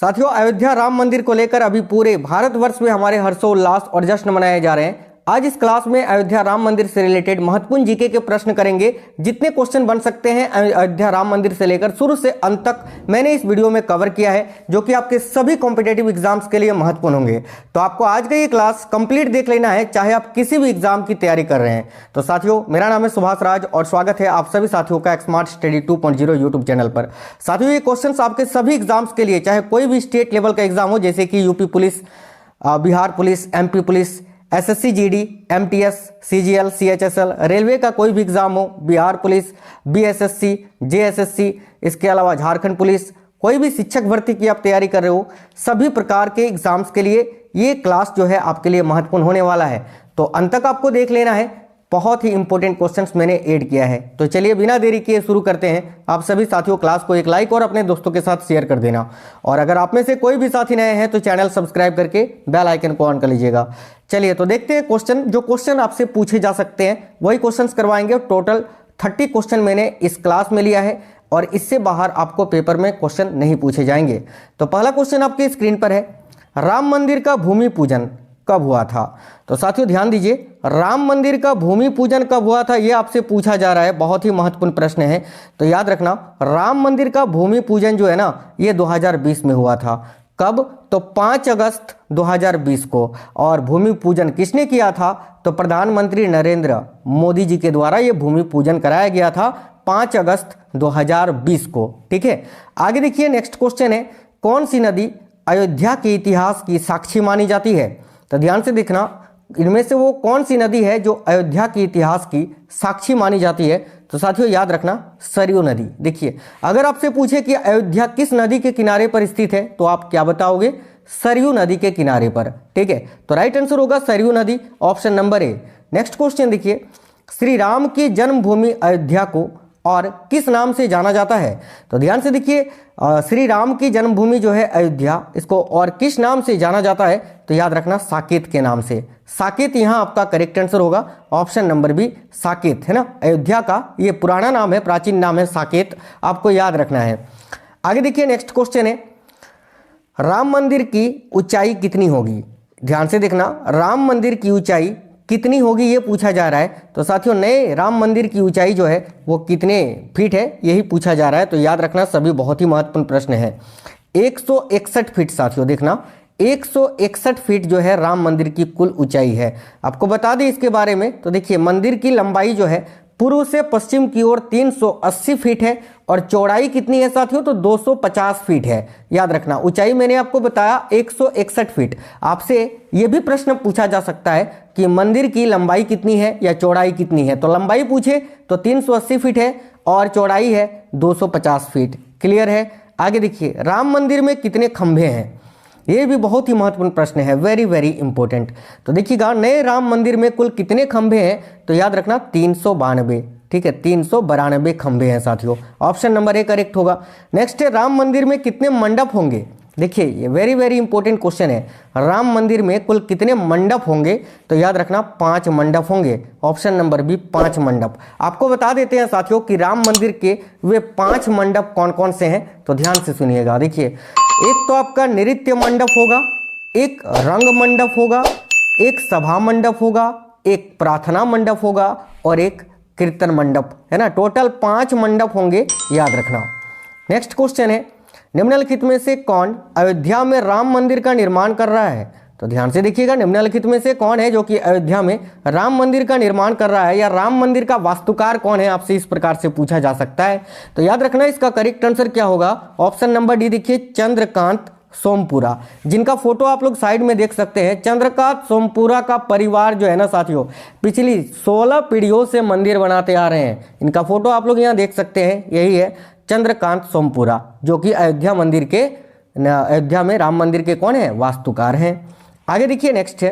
साथियों, अयोध्या राम मंदिर को लेकर अभी पूरे भारतवर्ष में हमारे हर्षोल्लास और जश्न मनाए जा रहे हैं। आज इस क्लास में अयोध्या राम मंदिर से रिलेटेड महत्वपूर्ण जीके के प्रश्न करेंगे। जितने क्वेश्चन बन सकते हैं अयोध्या राम मंदिर से लेकर शुरू से अंत तक मैंने इस वीडियो में कवर किया है, जो कि आपके सभी कॉम्पिटेटिव एग्जाम्स के लिए महत्वपूर्ण होंगे। तो आपको आज का ये क्लास कंप्लीट देख लेना है, चाहे आप किसी भी एग्जाम की तैयारी कर रहे हैं। तो साथियों, मेरा नाम है सुभाष राज और स्वागत है आप सभी साथियों का स्मार्ट स्टडी 2.0 यूट्यूब चैनल पर। साथियों, ये क्वेश्चन आपके सभी एग्जाम्स के लिए, चाहे कोई भी स्टेट लेवल का एग्जाम हो, जैसे कि UP police, Bihar police, MP police, SSC GD, MTS, CGL, CHSL, railway का कोई भी एग्जाम हो, बिहार पुलिस, बीएसएससी, जेएसएससी, इसके अलावा झारखंड पुलिस, कोई भी शिक्षक भर्ती की आप तैयारी कर रहे हो, सभी प्रकार के एग्जाम्स के लिए ये क्लास जो है आपके लिए महत्वपूर्ण होने वाला है। तो अंत तक आपको देख लेना है, बहुत ही इंपॉर्टेंट क्वेश्चंस मैंने ऐड किया है। तो चलिए बिना देरी किए शुरू करते हैं। आप सभी साथियों क्लास को एक लाइक और अपने दोस्तों के साथ शेयर कर देना, और अगर आप में से कोई भी साथी नए हैं तो चैनल सब्सक्राइब करके बेल आइकन को ऑन कर लीजिएगा। चलिए तो देखते हैं क्वेश्चन। जो क्वेश्चन आपसे पूछे जा सकते हैं वही क्वेश्चन करवाएंगे। टोटल 30 क्वेश्चन मैंने इस क्लास में लिया है और इससे बाहर आपको पेपर में क्वेश्चन नहीं पूछे जाएंगे। तो पहला क्वेश्चन आपके स्क्रीन पर है, राम मंदिर का भूमि पूजन कब हुआ था? तो साथियों ध्यान दीजिए, राम मंदिर का भूमि पूजन कब हुआ था ये आपसे पूछा जा रहा है। बहुत ही महत्वपूर्ण प्रश्न है, तो याद रखना राम मंदिर का भूमि पूजन जो है ना, ये 2020 में हुआ था। कब? तो 5 अगस्त 2020 को। और भूमि पूजन किसने किया था? तो प्रधानमंत्री नरेंद्र मोदी जी के द्वारा ये भूमि पूजन कराया गया था 5 अगस्त 2020 को। ठीक है, आगे देखिए नेक्स्ट क्वेश्चन है, कौन सी नदी अयोध्या के इतिहास की साक्षी मानी जाती है? तो ध्यान से देखना, इनमें से वो कौन सी नदी है जो अयोध्या के इतिहास की साक्षी मानी जाती है? तो साथियों याद रखना, सरयू नदी। देखिए, अगर आपसे पूछे कि अयोध्या किस नदी के किनारे पर स्थित है तो आप क्या बताओगे? सरयू नदी के किनारे पर। ठीक है, तो राइट आंसर होगा सरयू नदी, option number A. Next question देखिए, श्री राम की जन्मभूमि अयोध्या को और किस नाम से जाना जाता है? तो ध्यान से देखिए, श्री राम की जन्मभूमि जो है अयोध्या, इसको और किस नाम से जाना जाता है? तो याद रखना साकेत के नाम से। साकेत यहाँ आपका करेक्ट आंसर होगा, ऑप्शन नंबर बी साकेत, है ना। अयोध्या का ये पुराना नाम है, प्राचीन नाम है साकेत, आपको याद रखना है। आगे देखिए नेक्स्ट क्वेश्चन है, राम मंदिर की ऊंचाई कितनी होगी? ध्यान से देखना, राम मंदिर की ऊंचाई कितनी होगी ये पूछा जा रहा है। तो साथियों, नए राम मंदिर की ऊंचाई जो है वो कितने फीट है यही पूछा जा रहा है। तो याद रखना, सभी बहुत ही महत्वपूर्ण प्रश्न है। 161 फीट साथियों, देखना 161 फीट जो है राम मंदिर की कुल ऊंचाई है। आपको बता दें इसके बारे में, तो देखिए मंदिर की लंबाई जो है पूर्व से पश्चिम की ओर 380 फीट है और चौड़ाई कितनी है साथियों? तो 250 फीट है। याद रखना, ऊंचाई मैंने आपको बताया 161 फीट। आपसे यह भी प्रश्न पूछा जा सकता है कि मंदिर की लंबाई कितनी है या चौड़ाई कितनी है। तो लंबाई पूछे तो 380 फीट है और चौड़ाई है 250 फीट। क्लियर है? आगे देखिए, राम मंदिर में कितने खंभे हैं? ये भी बहुत ही महत्वपूर्ण प्रश्न है, वेरी वेरी इंपॉर्टेंट। तो देखिएगा, नए राम मंदिर में कुल कितने खंभे हैं? तो याद रखना 392। ठीक है, 392 खंभे हैं साथियों, ऑप्शन नंबर ए करेक्ट होगा। नेक्स्ट है, राम मंदिर में कितने मंडप होंगे? देखिए ये वेरी वेरी इंपॉर्टेंट क्वेश्चन है, राम मंदिर में कुल कितने मंडप होंगे? तो याद रखना 5 मंडप होंगे, ऑप्शन नंबर बी 5 मंडप। आपको बता देते हैं साथियों कि राम मंदिर के वे 5 मंडप कौन कौन से हैं, तो ध्यान से सुनिएगा। देखिए, एक तो आपका नृत्य मंडप होगा, एक रंग मंडप होगा, एक सभा मंडप होगा, एक प्रार्थना मंडप होगा और एक कीर्तन मंडप, है ना। टोटल 5 मंडप होंगे, याद रखना। नेक्स्ट क्वेश्चन है, निम्नलिखित में से कौन अयोध्या में राम मंदिर का निर्माण कर रहा है? तो ध्यान से देखिएगा, निम्नलिखित में से कौन है जो कि अयोध्या में राम मंदिर का निर्माण कर रहा है, या राम मंदिर का वास्तुकार कौन है, आपसे इस प्रकार से पूछा जा सकता है। तो याद रखना, इसका करेक्ट आंसर क्या होगा? ऑप्शन नंबर डी देखिए, चंद्रकांत सोमपुरा, जिनका फोटो आप लोग साइड में देख सकते हैं। चंद्रकांत सोमपुरा का परिवार जो है ना साथियों, पिछली 16 पीढ़ियों से मंदिर बनाते आ रहे हैं। इनका फोटो आप लोग यहाँ देख सकते हैं, यही है चंद्रकांत सोमपुरा, जो कि अयोध्या में राम मंदिर के कौन है? वास्तुकार हैं। आगे देखिए नेक्स्ट है,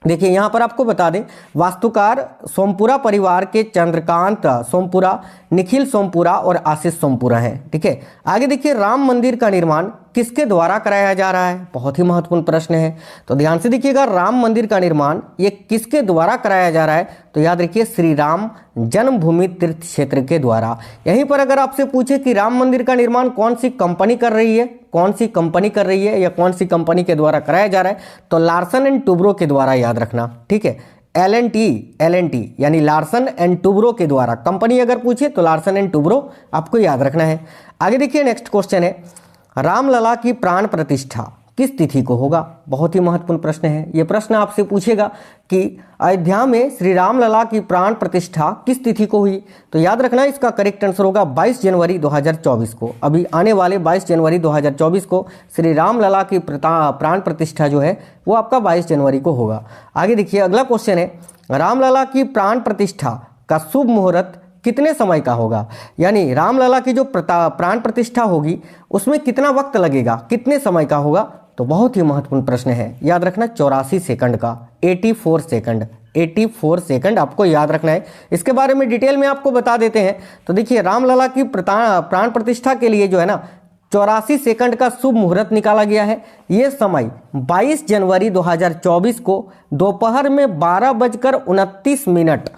देखिए यहाँ पर आपको बता दें, वास्तुकार सोमपुरा परिवार के चंद्रकांत सोमपुरा, निखिल सोमपुरा और आशीष सोमपुरा हैं। ठीक है, आगे देखिए, राम मंदिर का निर्माण किसके द्वारा कराया जा रहा है? बहुत ही महत्वपूर्ण प्रश्न है, तो ध्यान से देखिएगा। राम मंदिर का निर्माण ये किसके द्वारा कराया जा रहा है? तो याद रखिए श्री राम जन्मभूमि तीर्थ क्षेत्र के द्वारा। यहीं पर अगर आपसे पूछे कि राम मंदिर का निर्माण कौन सी कंपनी कर रही है, कौन सी कंपनी कर रही है या कौन सी कंपनी के द्वारा कराया जा रहा है, तो लार्सन एंड टुब्रो के द्वारा, याद रखना, ठीक है। एल एन टी यानी लार्सन एंड टुब्रो के द्वारा। कंपनी अगर पूछे तो लार्सन एंड टुब्रो आपको याद रखना है। आगे देखिए नेक्स्ट क्वेश्चन है, रामलला की प्राण प्रतिष्ठा किस तिथि को होगा? बहुत ही महत्वपूर्ण प्रश्न है। यह प्रश्न आपसे पूछेगा कि अयोध्या में श्री रामलला की प्राण प्रतिष्ठा किस तिथि को हुई? तो याद रखना इसका करेक्ट आंसर होगा 22 जनवरी 2024 को। अभी आने वाले 22 जनवरी 2024 को श्री रामलला की प्राण प्रतिष्ठा जो है वो आपका 22 जनवरी को होगा। आगे देखिए अगला क्वेश्चन है, रामलला की प्राण प्रतिष्ठा का शुभ मुहूर्त कितने समय का होगा? यानी रामलला की जो प्राण प्रतिष्ठा होगी उसमें कितना वक्त लगेगा, कितने समय का होगा? तो बहुत ही महत्वपूर्ण प्रश्न है, याद रखना 84 सेकंड का, 84 सेकंड, 84 सेकंड आपको याद रखना है। इसके बारे में डिटेल में आपको बता देते हैं। तो देखिए रामलला की प्राण प्रतिष्ठा के लिए जो है ना 84 सेकंड का शुभ मुहूर्त निकाला गया है। ये समय 22 जनवरी 2024 को दोपहर में 12:29,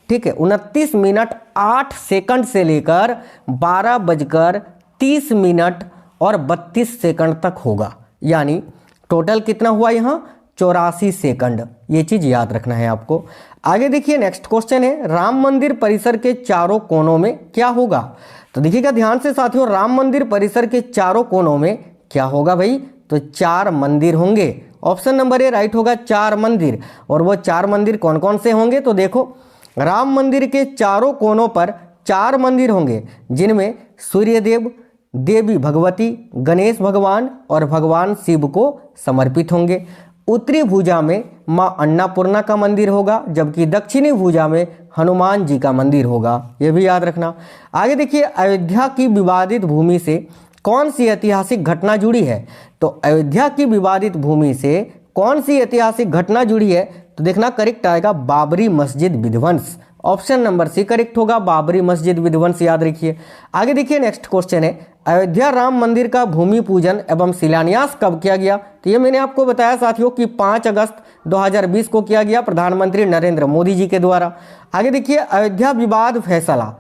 ठीक है, 29 मिनट 8 सेकंड से लेकर 12:30 और 32 सेकंड तक होगा। यानी टोटल कितना हुआ यहाँ? 84 सेकंड। ये चीज याद रखना है आपको। आगे देखिए नेक्स्ट क्वेश्चन है, राम मंदिर परिसर के चारों कोनों में क्या होगा? तो देखिएगा ध्यान से साथियों, राम मंदिर परिसर के चारों कोनों में क्या होगा भाई? तो 4 मंदिर होंगे। ऑप्शन नंबर ए राइट होगा, 4 मंदिर। और वो 4 मंदिर कौन कौन से होंगे? तो देखो राम मंदिर के चारों कोनों पर 4 मंदिर होंगे जिनमें सूर्यदेव, देवी भगवती, गणेश भगवान और भगवान शिव को समर्पित होंगे। उत्तरी भुजा में मां अन्नपूर्णा का मंदिर होगा, जबकि दक्षिणी भुजा में हनुमान जी का मंदिर होगा। यह भी याद रखना। आगे देखिए अयोध्या की विवादित भूमि से कौन सी ऐतिहासिक घटना जुड़ी है? तो अयोध्या की विवादित भूमि से कौन सी ऐतिहासिक घटना जुड़ी है? तो देखना करेक्ट आएगा बाबरी मस्जिद विध्वंस। ऑप्शन नंबर सी करेक्ट होगा, बाबरी मस्जिद विध्वंस, याद रखिए। आगे देखिए नेक्स्ट क्वेश्चन है, अयोध्या राम मंदिर का भूमि पूजन एवं शिलान्यास कब किया गया? तो ये मैंने आपको बताया साथियों कि 5 अगस्त 2020 को किया गया प्रधानमंत्री नरेंद्र मोदी जी के द्वारा। आगे देखिए अयोध्या विवाद फैसला,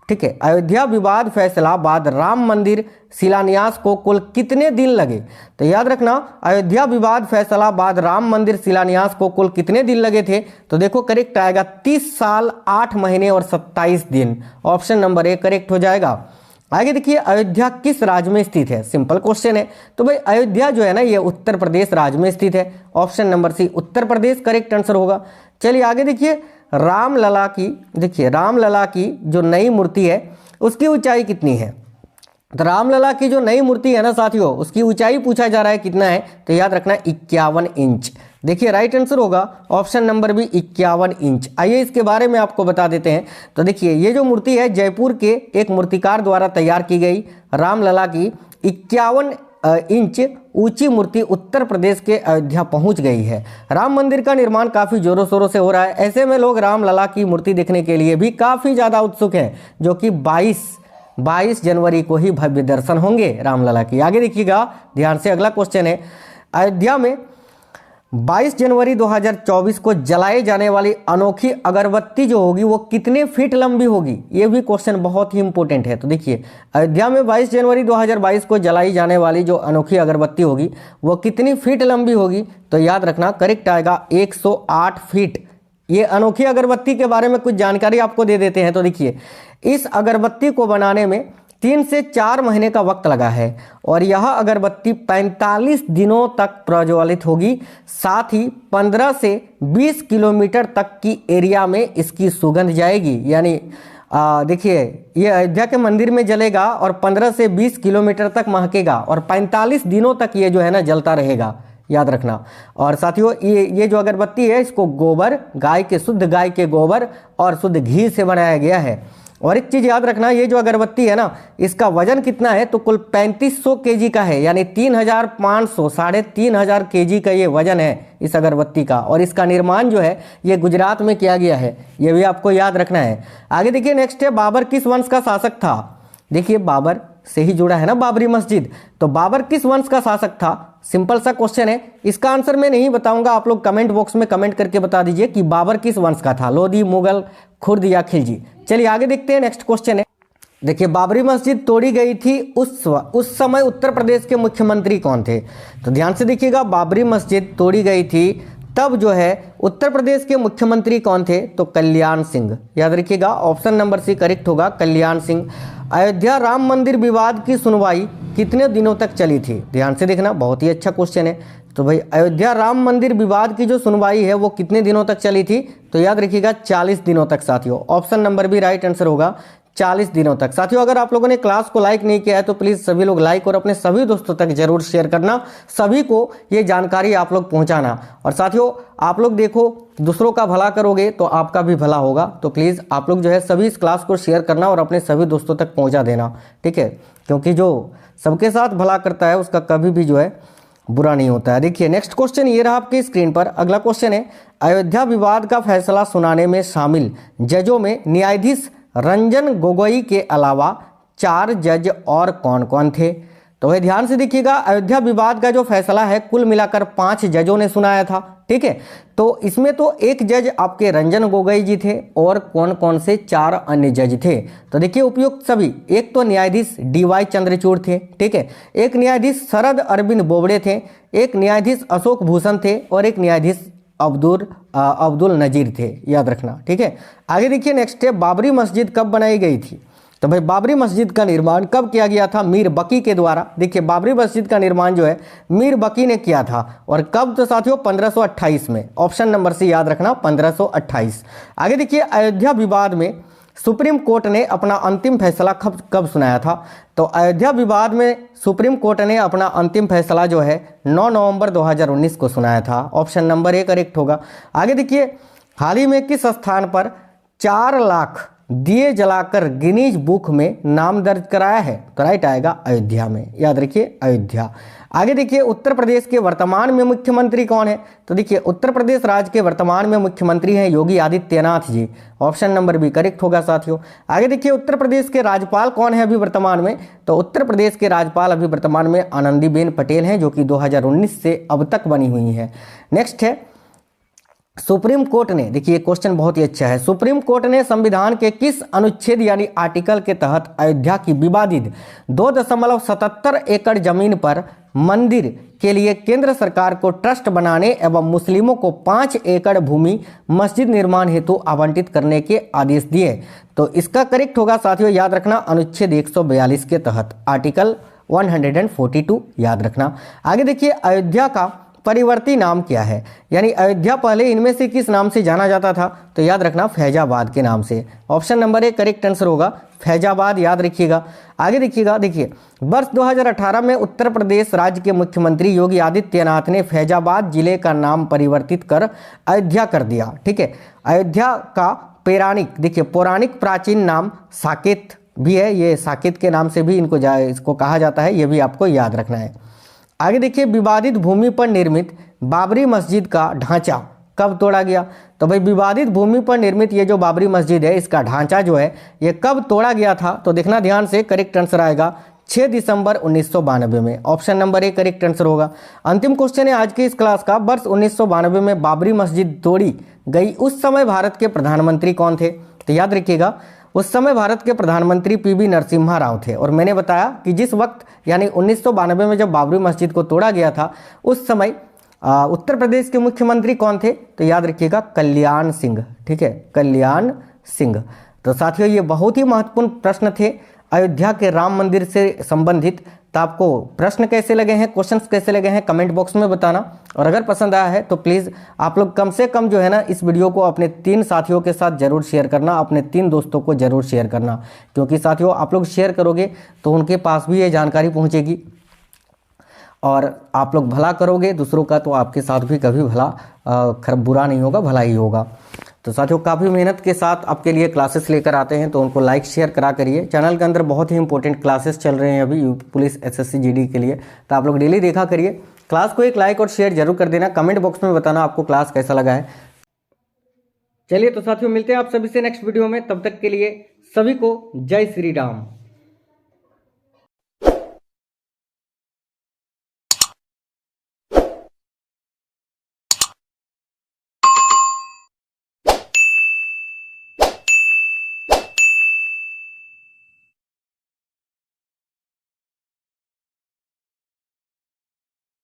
ठीक है, अयोध्या विवाद फैसला बाद राम मंदिर शिलान्यास को कुल कितने दिन लगे? तो याद रखना अयोध्या विवाद फैसला बाद राम मंदिर शिलान्यास को कुल कितने दिन लगे थे? तो देखो करेक्ट आएगा 30 साल 8 महीने और 27 दिन। ऑप्शन नंबर ए करेक्ट हो जाएगा। आगे देखिए अयोध्या किस राज्य में स्थित है? सिंपल क्वेश्चन है। तो भाई अयोध्या जो है ना ये उत्तर प्रदेश राज्य में स्थित है। Option number C Uttar Pradesh correct answer होगा। चलिए आगे देखिए रामलला की, देखिए रामलला की जो नई मूर्ति है उसकी ऊंचाई कितनी है? तो रामलला की जो नई मूर्ति है ना साथियों उसकी ऊंचाई पूछा जा रहा है कितना है? तो याद रखना 51 इंच। देखिए राइट आंसर होगा ऑप्शन नंबर बी 51 इंच। आइए इसके बारे में आपको बता देते हैं। तो देखिए ये जो मूर्ति है जयपुर के एक मूर्तिकार द्वारा तैयार की गई रामलला की 51 इंच ऊंची मूर्ति उत्तर प्रदेश के अयोध्या पहुंच गई है। राम मंदिर का निर्माण काफी जोरों शोरों से हो रहा है। ऐसे में लोग रामलला की मूर्ति देखने के लिए भी काफी ज्यादा उत्सुक हैं, जो कि 22 जनवरी को ही भव्य दर्शन होंगे रामलला की। आगे देखिएगा ध्यान से, अगला क्वेश्चन है, अयोध्या में 22 जनवरी 2024 को जलाए जाने वाली अनोखी अगरबत्ती जो होगी वो कितने फीट लंबी होगी? ये भी क्वेश्चन बहुत ही इंपॉर्टेंट है। तो देखिए अयोध्या में 22 जनवरी 2022 को जलाई जाने वाली जो अनोखी अगरबत्ती होगी वो कितनी फीट लंबी होगी? तो याद रखना करेक्ट आएगा 108 फीट। ये अनोखी अगरबत्ती के बारे में कुछ जानकारी आपको दे देते हैं। तो देखिए इस अगरबत्ती को बनाने में 3 से 4 महीने का वक्त लगा है और यह अगरबत्ती 45 दिनों तक प्रज्वलित होगी। साथ ही 15 से 20 किलोमीटर तक की एरिया में इसकी सुगंध जाएगी। यानी देखिए ये अयोध्या के मंदिर में जलेगा और 15 से 20 किलोमीटर तक महकेगा और 45 दिनों तक ये जो है ना जलता रहेगा, याद रखना। और साथियों ये जो अगरबत्ती है इसको गोबर, गाय के शुद्ध गाय के गोबर और शुद्ध घी से बनाया गया है। और एक चीज याद रखना, ये जो अगरबत्ती है ना इसका वजन कितना है? तो कुल 3500 केजी का है, यानी 3500 3500 केजी का ये वजन है इस अगरबत्ती का। और इसका निर्माण जो है ये गुजरात में किया गया है, ये भी आपको याद रखना है। आगे देखिए नेक्स्ट है, बाबर किस वंश का शासक था? देखिए बाबर से ही जुड़ा है ना बाबरी मस्जिद। तो बाबर किस वंश का शासक था? सिंपल सा क्वेश्चन है। इसका आंसर मैं नहीं बताऊंगा, आप लोग कमेंट बॉक्स में कमेंट करके बता दीजिए कि बाबर किस वंश का था, लोधी, मुगल, खुर्द या खिलजी। चलिए आगे देखते हैं। नेक्स्ट क्वेश्चन है, देखिए बाबरी मस्जिद तोड़ी गई थी उस समय उत्तर प्रदेश के मुख्यमंत्री कौन थे? तो ध्यान से देखिएगा, बाबरी मस्जिद तोड़ी गई थी तब जो है उत्तर प्रदेश के मुख्यमंत्री कौन थे? तो कल्याण सिंह। याद रखिएगा, ऑप्शन नंबर सी करेक्ट होगा, कल्याण सिंह। अयोध्या राम मंदिर विवाद की सुनवाई कितने दिनों तक चली थी? ध्यान से देखना, बहुत ही अच्छा क्वेश्चन है। तो भाई अयोध्या राम मंदिर विवाद की जो सुनवाई है वो कितने दिनों तक चली थी? तो याद रखिएगा 40 दिनों तक साथियों। ऑप्शन नंबर भी राइट आंसर होगा, 40 दिनों तक। साथियों अगर आप लोगों ने क्लास को लाइक नहीं किया है तो प्लीज़ सभी लोग लाइक और अपने सभी दोस्तों तक जरूर शेयर करना, सभी को ये जानकारी आप लोग पहुंचाना। और साथियों आप लोग देखो, दूसरों का भला करोगे तो आपका भी भला होगा। तो प्लीज़ आप लोग जो है सभी इस क्लास को शेयर करना और अपने सभी दोस्तों तक पहुँचा देना, ठीक है? क्योंकि जो सबके साथ भला करता है उसका कभी भी जो है बुरा नहीं होता है। देखिए नेक्स्ट क्वेश्चन ये रहा आपकी स्क्रीन पर। अगला क्वेश्चन है, अयोध्या विवाद का फैसला सुनाने में शामिल जजों में न्यायाधीश रंजन गोगोई के अलावा 4 जज और कौन कौन थे? तो वह ध्यान से देखिएगा, अयोध्या विवाद का जो फैसला है कुल मिलाकर 5 जजों ने सुनाया था, ठीक है? तो इसमें तो एक जज आपके रंजन गोगोई जी थे और कौन कौन से 4 अन्य जज थे? तो देखिए उपयुक्त सभी, एक तो न्यायाधीश DY चंद्रचूड़ थे, ठीक है, एक न्यायाधीश शरद अरविंद बोबड़े थे, एक न्यायाधीश अशोक भूषण थे और एक न्यायाधीश अब्दुल नजीर थे। याद रखना, ठीक है? आगे देखिए नेक्स्ट है, बाबरी मस्जिद कब बनाई गई थी? तो भाई बाबरी मस्जिद का निर्माण कब किया गया था? मीर बकी के द्वारा। देखिए बाबरी मस्जिद का निर्माण जो है मीर बकी ने किया था, और कब? तो साथियों 1528 में। ऑप्शन नंबर सी याद रखना, 1528। आगे देखिए, अयोध्या विवाद में सुप्रीम कोर्ट ने अपना अंतिम फैसला कब सुनाया था? तो अयोध्या विवाद में सुप्रीम कोर्ट ने अपना अंतिम फैसला जो है 9 नवंबर 2019 को सुनाया था। ऑप्शन नंबर ए करेक्ट होगा। आगे देखिए, हाल ही में किस स्थान पर 4 लाख दिए जलाकर गिनीज बुक में नाम दर्ज कराया है? तो राइट आएगा अयोध्या में। याद रखिए अयोध्या। आगे देखिए, उत्तर प्रदेश के वर्तमान में मुख्यमंत्री कौन है? तो देखिए उत्तर प्रदेश राज्य के वर्तमान में मुख्यमंत्री हैं Yogi Adityanath ji. Option number B correct होगा साथियों। आगे देखिए, उत्तर प्रदेश के राज्यपाल कौन है अभी वर्तमान में? तो उत्तर प्रदेश के राज्यपाल अभी वर्तमान में आनंदीबेन पटेल हैं, जो कि 2019 से अब तक बनी हुई है। नेक्स्ट है, सुप्रीम कोर्ट ने, देखिए क्वेश्चन बहुत ही अच्छा है, सुप्रीम कोर्ट ने संविधान के किस अनुच्छेद यानी आर्टिकल के तहत अयोध्या की विवादित 2.77 एकड़ जमीन पर मंदिर के लिए केंद्र सरकार को ट्रस्ट बनाने एवं मुस्लिमों को 5 एकड़ भूमि मस्जिद निर्माण हेतु आवंटित करने के आदेश दिए? तो इसका करेक्ट होगा साथियों, याद रखना, अनुच्छेद 142 के तहत, आर्टिकल 142 याद रखना। आगे देखिए, अयोध्या का परिवर्ती नाम क्या है? यानी अयोध्या पहले इनमें से किस नाम से जाना जाता था? तो याद रखना, फैजाबाद के नाम से। Option number A correct answer होगा, फैजाबाद। याद रखिएगा। आगे देखिएगा, देखिए वर्ष 2018 में उत्तर प्रदेश राज्य के मुख्यमंत्री योगी आदित्यनाथ ने फैजाबाद जिले का नाम परिवर्तित कर अयोध्या कर दिया, ठीक है? अयोध्या का पौराणिक प्राचीन नाम साकेत भी है, ये साकेत के नाम से भी इसको कहा जाता है, ये भी आपको याद रखना है। आगे देखिए, विवादित भूमि पर निर्मित बाबरी मस्जिद का ढांचा कब तोड़ा गया? तो भाई विवादित भूमि पर निर्मित ये जो बाबरी मस्जिद है इसका ढांचा जो है ये कब तोड़ा गया था? तो देखना ध्यान से, करेक्ट आंसर आएगा 6 दिसंबर 1992 में। Option number A correct answer होगा। अंतिम क्वेश्चन है आज की इस क्लास का, वर्ष 1992 में बाबरी मस्जिद तोड़ी गई उस समय भारत के प्रधानमंत्री कौन थे? तो याद रखिएगा, उस समय भारत के प्रधानमंत्री PV नरसिम्हा राव थे। और मैंने बताया कि जिस वक्त यानी 1992 में जब बाबरी मस्जिद को तोड़ा गया था उस समय उत्तर प्रदेश के मुख्यमंत्री कौन थे? तो याद रखिएगा, कल्याण सिंह, ठीक है, कल्याण सिंह। तो साथियों ये बहुत ही महत्वपूर्ण प्रश्न थे अयोध्या के राम मंदिर से संबंधित। तो आपको प्रश्न कैसे लगे हैं, क्वेश्चंस कैसे लगे हैं, कमेंट बॉक्स में बताना। और अगर पसंद आया है तो प्लीज़ आप लोग कम से कम जो है ना इस वीडियो को अपने 3 साथियों के साथ जरूर शेयर करना, अपने 3 दोस्तों को जरूर शेयर करना, क्योंकि साथियों आप लोग शेयर करोगे तो उनके पास भी ये जानकारी पहुंचेगी और आप लोग भला करोगे दूसरों का तो आपके साथ भी कभी भला बुरा नहीं होगा, भला ही होगा। तो साथियों काफ़ी मेहनत के साथ आपके लिए क्लासेस लेकर आते हैं, तो उनको लाइक शेयर करा करिए। चैनल के अंदर बहुत ही इंपॉर्टेंट क्लासेस चल रहे हैं अभी पुलिस SSC GD के लिए, तो आप लोग डेली देखा करिए। क्लास को एक लाइक और शेयर जरूर कर देना, कमेंट बॉक्स में बताना आपको क्लास कैसा लगा है। चलिए तो साथियों मिलते हैं आप सभी से नेक्स्ट वीडियो में, तब तक के लिए सभी को जय श्री राम।